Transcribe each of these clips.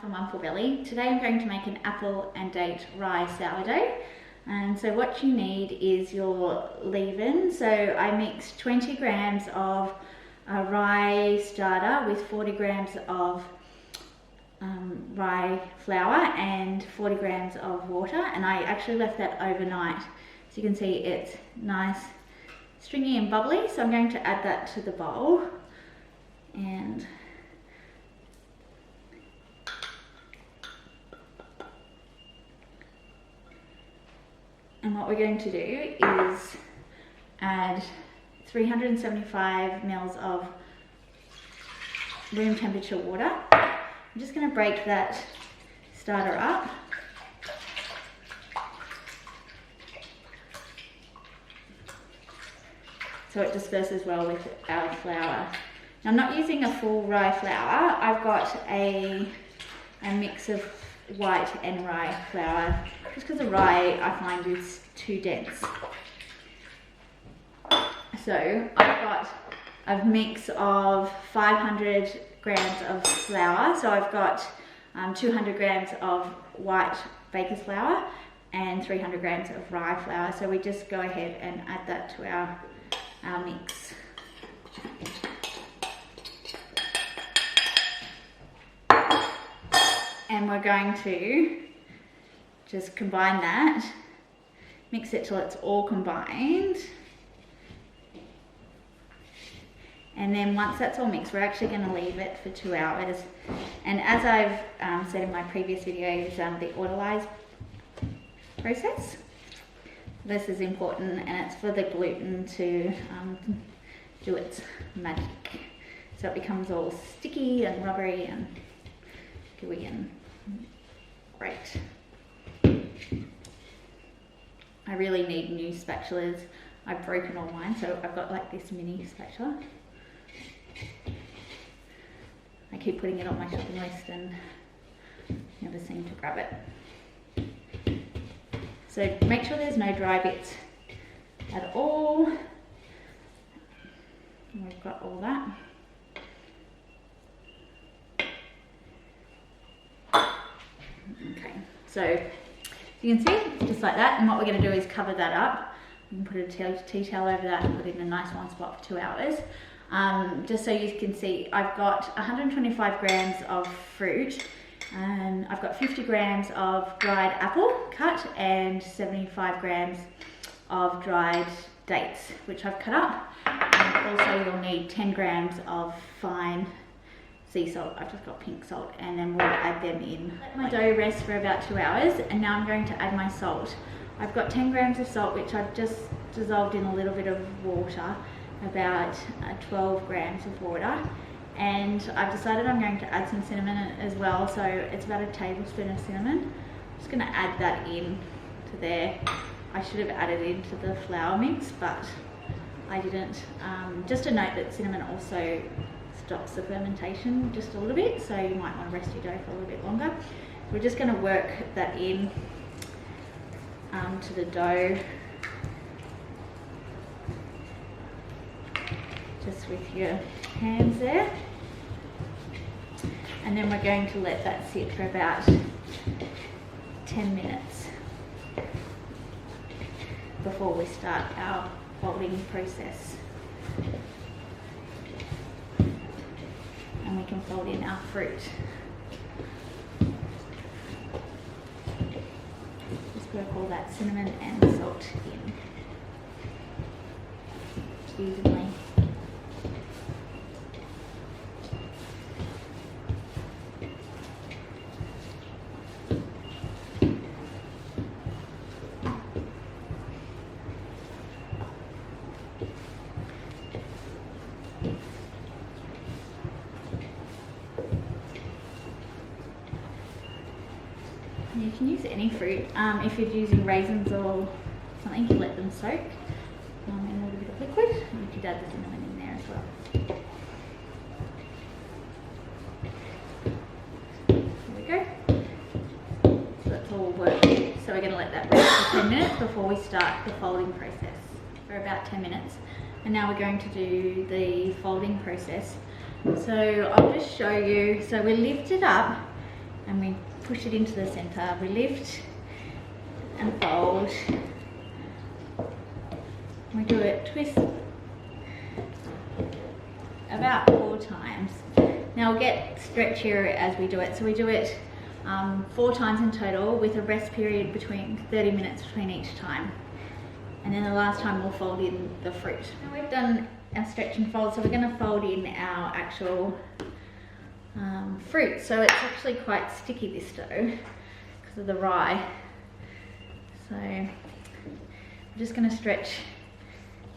From One Full Belly. Today I'm going to make an apple and date rye sourdough. And so what you need is your leaven. So I mixed 20 grams of rye starter with 40 grams of rye flour and 40 grams of water, and I actually left that overnight. So you can see it's nice, stringy and bubbly. So I'm going to add that to the bowl. And what we're going to do is add 375 mils of room temperature water. I'm just going to break that starter up. So it disperses well with our flour. Now, I'm not using a full rye flour. I've got a mix of white and rye flour, just because the rye I find is too dense. So I've got a mix of 500 grams of flour. So I've got 200 grams of white baker's flour and 300 grams of rye flour. So we just go ahead and add that to our mix. And we're going to just combine that, mix it till it's all combined. And then once that's all mixed, we're actually going to leave it for 2 hours. And as I've said in my previous videos, the autolyse process. This is important, and it's for the gluten to do its magic. So it becomes all sticky and rubbery and gooey and great. I really need new spatulas. I've broken all mine, so I've got like this mini spatula. I keep putting it on my shopping list and never seem to grab it. So make sure there's no dry bits at all. And we've got all that. Okay, so you can see, just like that. And what we're going to do is cover that up. You can put a tea towel over that and put it in a nice warm spot for 2 hours. Just so you can see, I've got 125 grams of fruit, and I've got 50 grams of dried apple cut and 75 grams of dried dates, which I've cut up. And also you'll need 10 grams of fine sea salt. I've just got pink salt, and then we'll add them in. Let my dough rest for about 2 hours, and now I'm going to add my salt. I've got 10 grams of salt, which I've just dissolved in a little bit of water, about 12 grams of water. And I've decided I'm going to add some cinnamon as well, so it's about a tablespoon of cinnamon. I'm just going to add that in to there. I should have added into the flour mix, but I didn't. Just a note that cinnamon also stops the fermentation just a little bit, so you might want to rest your dough for a little bit longer. We're just going to work that in to the dough, just with your hands there. And then we're going to let that sit for about 10 minutes before we start our folding process. And we can fold in our fruit. Just work all that cinnamon and salt in evenly. You can use any fruit. If you're using raisins or something, you let them soak in a little bit of liquid. You could add the cinnamon in there as well. There we go. So that's all working. So we're going to let that rest for 10 minutes before we start the folding process, for about 10 minutes. And now we're going to do the folding process. So I'll just show you. So we lift it up and we push it into the center. We lift and fold. We do it twist about 4 times. Now we'll get stretchier as we do it. So we do it 4 times in total with a rest period between 30 minutes between each time. And then the last time we'll fold in the fruit. Now we've done our stretch and fold, so we're going to fold in our actual fruit. So it's actually quite sticky, this dough, because of the rye. So I'm just going to stretch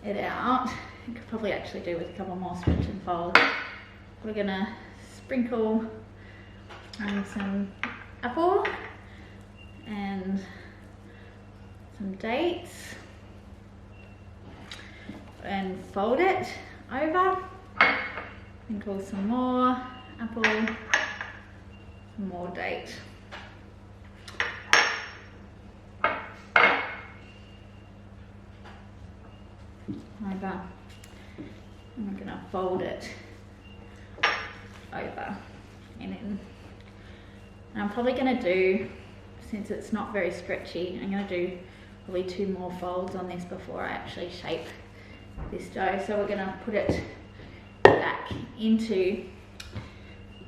it out. You could probably actually do with a couple more stretch and fold. We're going to sprinkle some apple and some dates and fold it over. Sprinkle some more apple, some more date. Over. And we're going to fold it over and in. And I'm probably going to do, since it's not very stretchy, I'm going to do probably 2 more folds on this before I actually shape this dough. So we're going to put it back into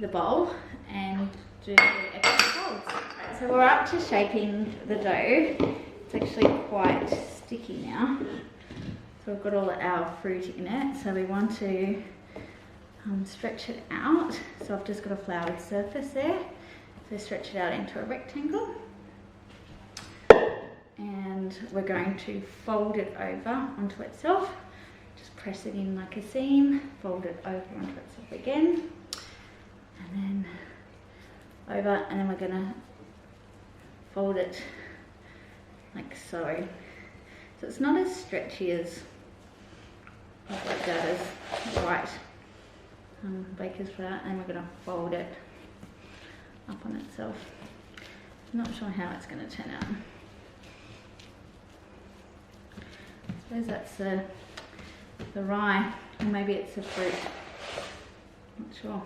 the bowl and do the extra folds. Right, so we're up to shaping the dough. It's actually quite sticky now. So we've got all our fruit in it. So we want to stretch it out. So I've just got a floured surface there. So stretch it out into a rectangle. And we're going to fold it over onto itself. Just press it in like a seam, fold it over onto itself again, and then over, and then we're going to fold it like so. So it's not as stretchy as like that as white baker's flour, and we're going to fold it up on itself. I'm not sure how it's going to turn out. I suppose that's the rye, or maybe it's the fruit. Not sure.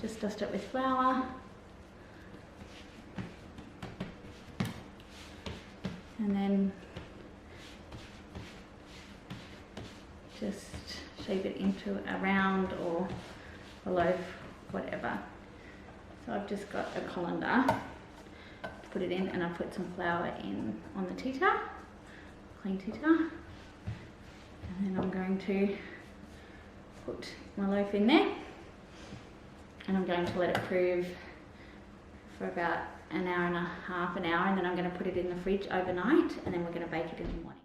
Just dust it with flour. And then just shape it into a round or a loaf, whatever. So I've just got a colander to put it in, and I put some flour in on the tea towel, clean tea towel. And then I'm going to put my loaf in there, and I'm going to let it prove for about an hour and a half, and then I'm going to put it in the fridge overnight, and then we're going to bake it in the morning.